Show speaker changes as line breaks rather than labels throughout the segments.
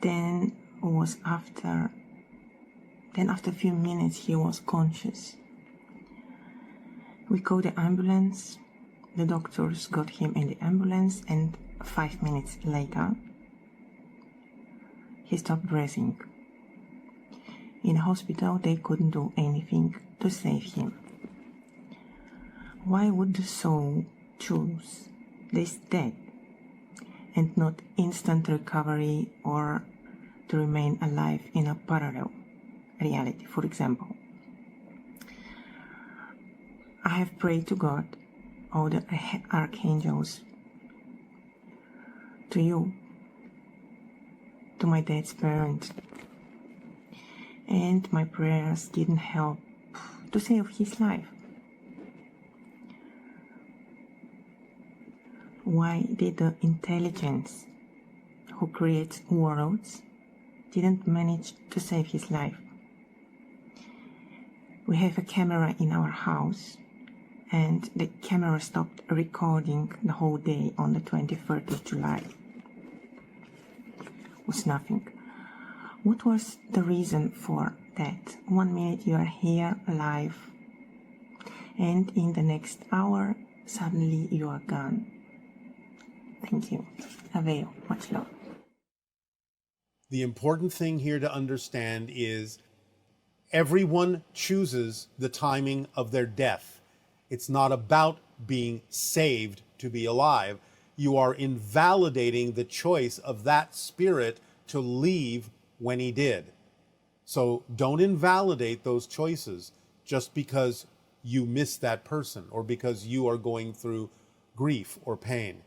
Then after a few minutes he was conscious. We called the ambulance. The doctors got him in the ambulance, and 5 minutes later he stopped breathing. In the hospital they couldn't do anything to save him. Why would the soul choose this death and not instant recovery or to remain alive in a parallel reality, for example? I have prayed to God, all the archangels, to you, to my dad's parents, and my prayers didn't help to save his life. Why did the intelligence who creates worlds didn't manage to save his life? We have a camera in our house, and the camera stopped recording the whole day on the 23rd of July. It was nothing. What was the reason for that? 1 minute you are here alive, and in the next hour, suddenly you are gone. Thank you. Unveil. Much love.
The important thing here to understand is everyone chooses the timing of their death. It's not about being saved to be alive. You are invalidating the choice of that spirit to leave when he did. So don't invalidate those choices just because you miss that person or because you are going through grief or pain.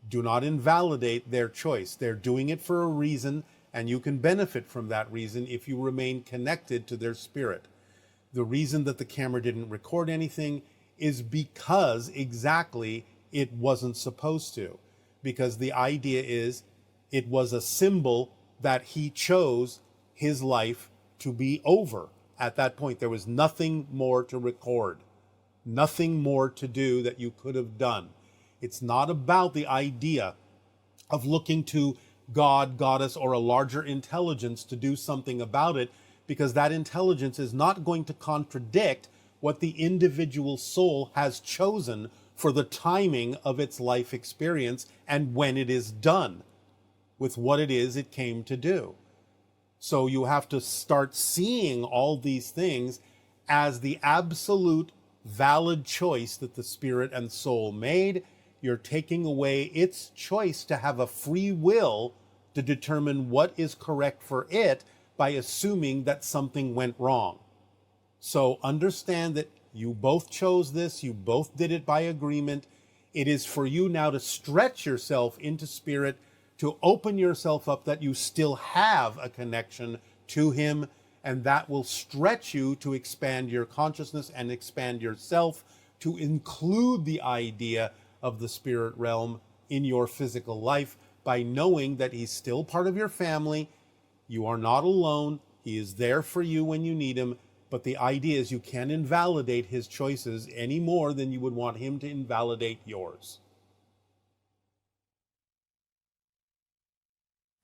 Do not invalidate their choice. They're doing it for a reason, and you can benefit from that reason if you remain connected to their spirit. The reason that the camera didn't record anything is because exactly it wasn't supposed to. Because the idea is it was a symbol that he chose his life to be over. At that point, there was nothing more to record, nothing more to do that you could have done. It's not about the idea of looking to God, goddess, or a larger intelligence to do something about it, because that intelligence is not going to contradict what the individual soul has chosen for the timing of its life experience and when it is done with what it is it came to do. So you have to start seeing all these things as the absolute valid choice that the spirit and soul made. You're taking away its choice to have a free will to determine what is correct for it by assuming that something went wrong. So understand that you both chose this, you both did it by agreement. It is for you now to stretch yourself into spirit, to open yourself up that you still have a connection to him, and that will stretch you to expand your consciousness and expand yourself to include the idea of the spirit realm in your physical life by knowing that he's still part of your family. You are not alone. He is there for you when you need him. But the idea is you can't invalidate his choices any more than you would want him to invalidate yours.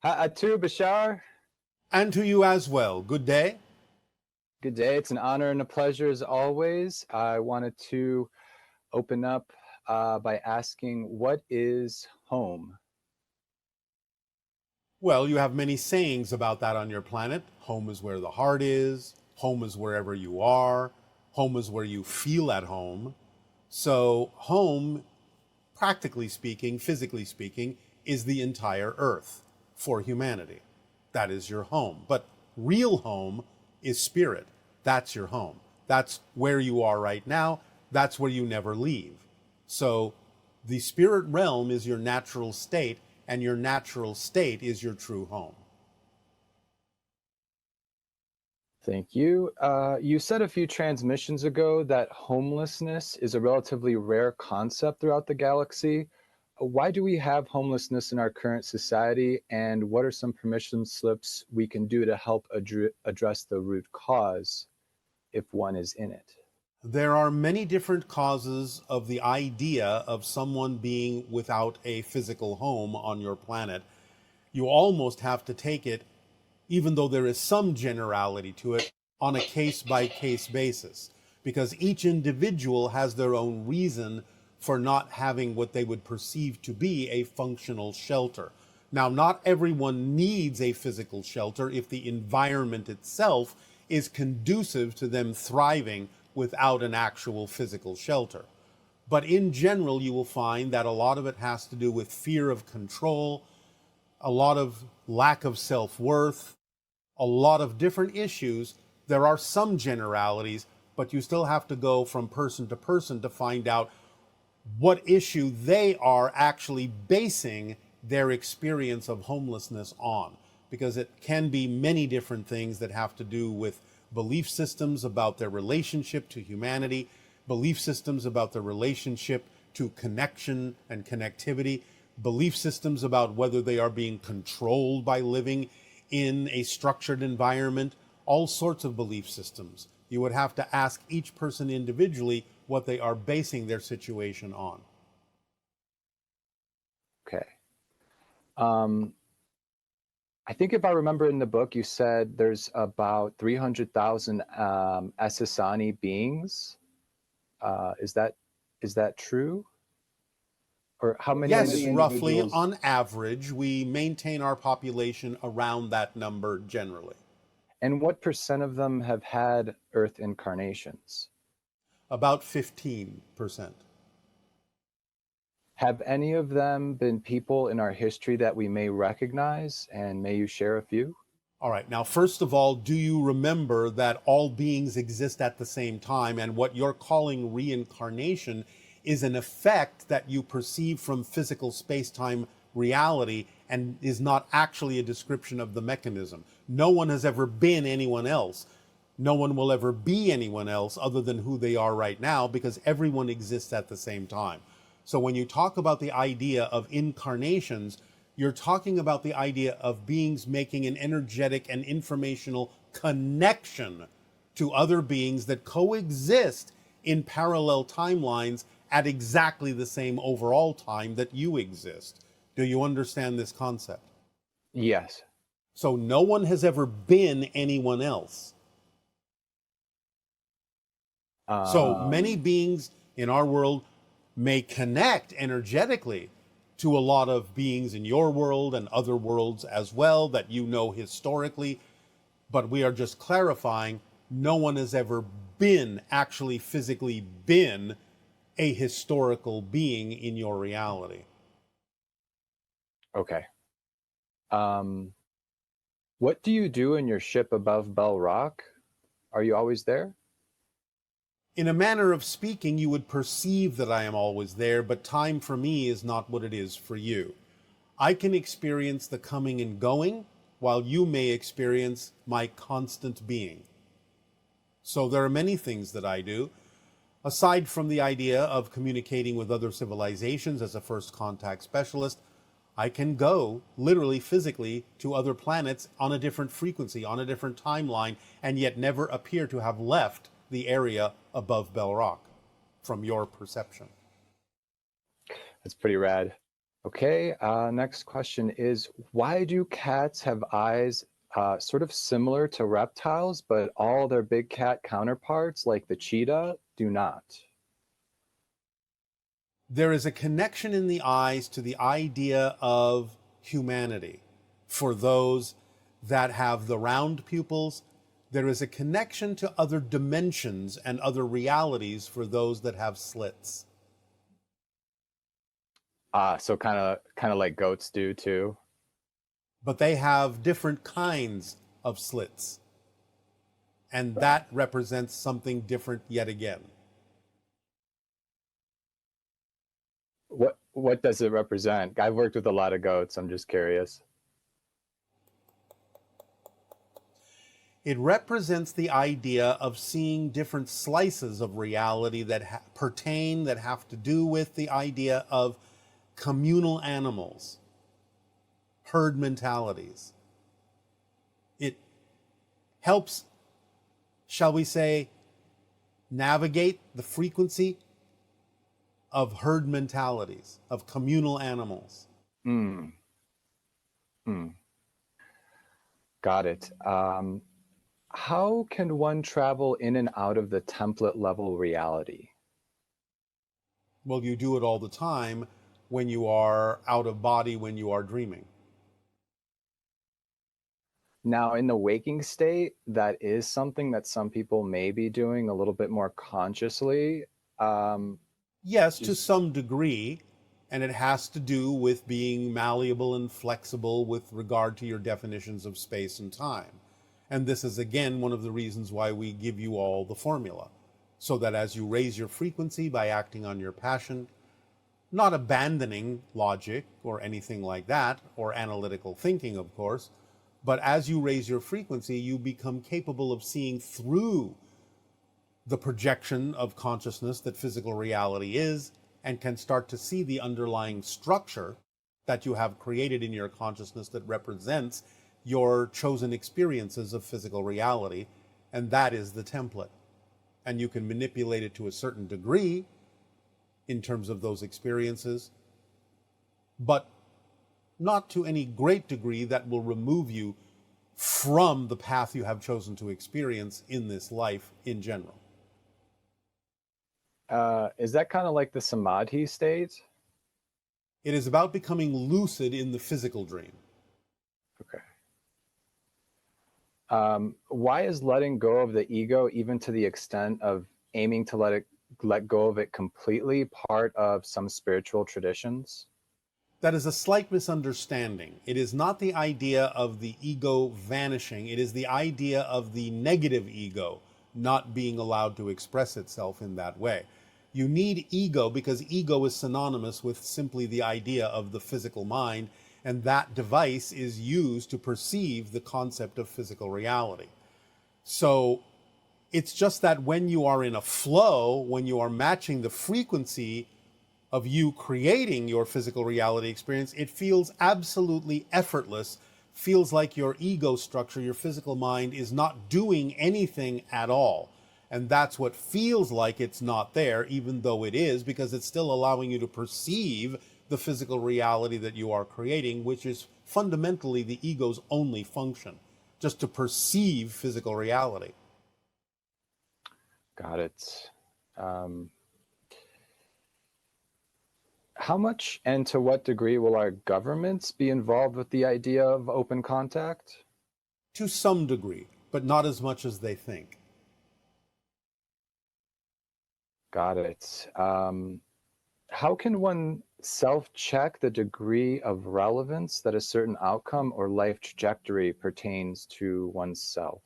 To Bashar.
And to you as well. Good day.
Good day. It's an honor and a pleasure as always. I wanted to open up by asking, what is home?
Well, you have many sayings about that on your planet. Home is where the heart is. Home is wherever you are. Home is where you feel at home. So home, practically speaking, physically speaking, is the entire earth for humanity. That is your home. But real home is spirit. That's your home. That's where you are right now. That's where you never leave. So the spirit realm is your natural state, and your natural state is your true home.
Thank you. You said a few transmissions ago that homelessness is a relatively rare concept throughout the galaxy. Why do we have homelessness in our current society, and what are some permission slips we can do to help address the root cause if one is in it?
There are many different causes of the idea of someone being without a physical home on your planet. You almost have to take it, even though there is some generality to it, on a case-by-case basis, because each individual has their own reason for not having what they would perceive to be a functional shelter. Now, not everyone needs a physical shelter if the environment itself is conducive to them thriving without an actual physical shelter. But in general, you will find that a lot of it has to do with fear of control, a lot of lack of self-worth, a lot of different issues. There are some generalities, but you still have to go from person to person to find out what issue they are actually basing their experience of homelessness on. Because it can be many different things that have to do with belief systems about their relationship to humanity, belief systems about their relationship to connection and connectivity, belief systems about whether they are being controlled by living in a structured environment, all sorts of belief systems. You would have to ask each person individually what they are basing their situation on.
Okay. I think if I remember in the book, you said there's about 300,000 Essassani beings. Is that true? Or how many
Yes, roughly
individuals?
on average, we maintain our population around that number generally.
And what percent of them have had Earth incarnations?
About 15%.
Have any of them been people in our history that we may recognize? And may you share a few?
All right. Now, first of all, do you remember that all beings exist at the same time, and what you're calling reincarnation is an effect that you perceive from physical space-time reality and is not actually a description of the mechanism. No one has ever been anyone else. No one will ever be anyone else other than who they are right now, because everyone exists at the same time. So when you talk about the idea of incarnations, you're talking about the idea of beings making an energetic and informational connection to other beings that coexist in parallel timelines at exactly the same overall time that you exist. Do you understand this concept?
Yes.
So no one has ever been anyone else. So many beings in our world may connect energetically to a lot of beings in your world and other worlds as well that you know historically, but we are just clarifying no one has ever been, actually physically been, a historical being in your reality.
Okay. What do you do in your ship above Bell Rock? Are you always there?
In a manner of speaking, you would perceive that I am always there, but time for me is not what it is for you. I can experience the coming and going, while you may experience my constant being. So there are many things that I do. Aside from the idea of communicating with other civilizations as a first contact specialist, I can go literally physically to other planets on a different frequency, on a different timeline, and yet never appear to have left the area above Bell Rock from your perception.
That's pretty rad. Okay, next question is, why do cats have eyes sort of similar to reptiles, but all their big cat counterparts, like the cheetah, do not?
There is a connection in the eyes to the idea of humanity. For those that have the round pupils, there is a connection to other dimensions and other realities for those that have slits.
So kind of like goats do too.
But they have different kinds of slits. And that represents something different yet again.
What does it represent? I've worked with a lot of goats. I'm just curious.
It represents the idea of seeing different slices of reality that that have to do with the idea of communal animals, herd mentalities. It helps, shall we say, navigate the frequency of herd mentalities, of communal animals.
Hmm. Got it. How can one travel in and out of the template level reality?
Well, you do it all the time when you are out of body, when you are dreaming.
Now, in the waking state, that is something that some people may be doing a little bit more consciously. Um,
Yes, to
just
some degree, and it has to do with being malleable and flexible with regard to your definitions of space and time. And this is again one of the reasons why we give you all the formula, so that as you raise your frequency by acting on your passion, not abandoning logic or anything like that, or analytical thinking, of course, but as you raise your frequency, you become capable of seeing through the projection of consciousness that physical reality is, and can start to see the underlying structure that you have created in your consciousness that represents your chosen experiences of physical reality. And that is the template. And you can manipulate it to a certain degree in terms of those experiences, but not to any great degree that will remove you from the path you have chosen to experience in this life in general.
is that kind of like the samadhi state?
It is about becoming lucid in the physical dream.
Okay. Why is letting go of the ego, even to the extent of aiming to let go of it completely, part of some spiritual traditions?
That is a slight misunderstanding. It is not the idea of the ego vanishing, it is the idea of the negative ego not being allowed to express itself in that way. You need ego because ego is synonymous with simply the idea of the physical mind, and that device is used to perceive the concept of physical reality. So it's just that when you are in a flow, when you are matching the frequency of you creating your physical reality experience, it feels absolutely effortless, feels like your ego structure, your physical mind, is not doing anything at all. And that's what feels like it's not there, even though it is, because it's still allowing you to perceive the physical reality that you are creating, which is fundamentally the ego's only function, just to perceive physical reality.
Got it. Um, how much and to what degree will our governments be involved with the idea of open contact?
To some degree, but not as much as they think.
Got it. How can one self-check the degree of relevance that a certain outcome or life trajectory pertains to oneself?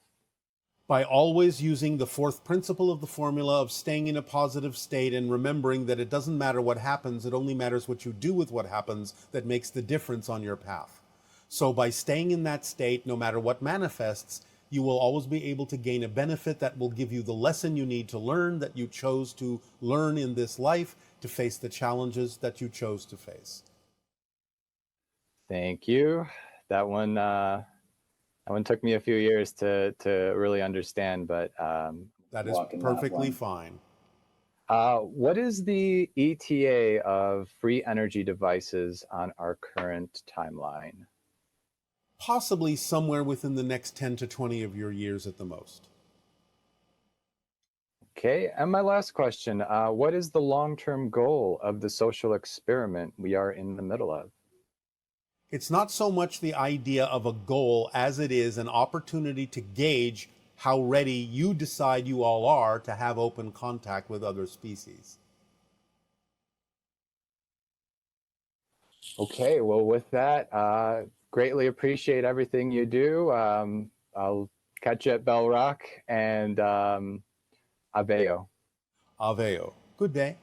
By always using the fourth principle of the formula of staying in a positive state and remembering that it doesn't matter what happens, it only matters what you do with what happens that makes the difference on your path. So by staying in that state, no matter what manifests, you will always be able to gain a benefit that will give you the lesson you need to learn, that you chose to learn in this life, to face the challenges that you chose to face.
Thank you. That one, that one took me a few years to really understand, but
That is
walking that
perfectly
one.
fine.
What is the ETA of free energy devices on our current timeline?
Possibly somewhere within the next 10 to 20 of your years at the most.
Okay, and my last question, what is the long-term goal of the social experiment we are in the middle of?
It's not so much the idea of a goal as it is an opportunity to gauge how ready you decide you all are to have open contact with other species.
Okay, well, with that, greatly appreciate everything you do. I'll catch you at Bell Rock and Aveo.
Aveo. Good day.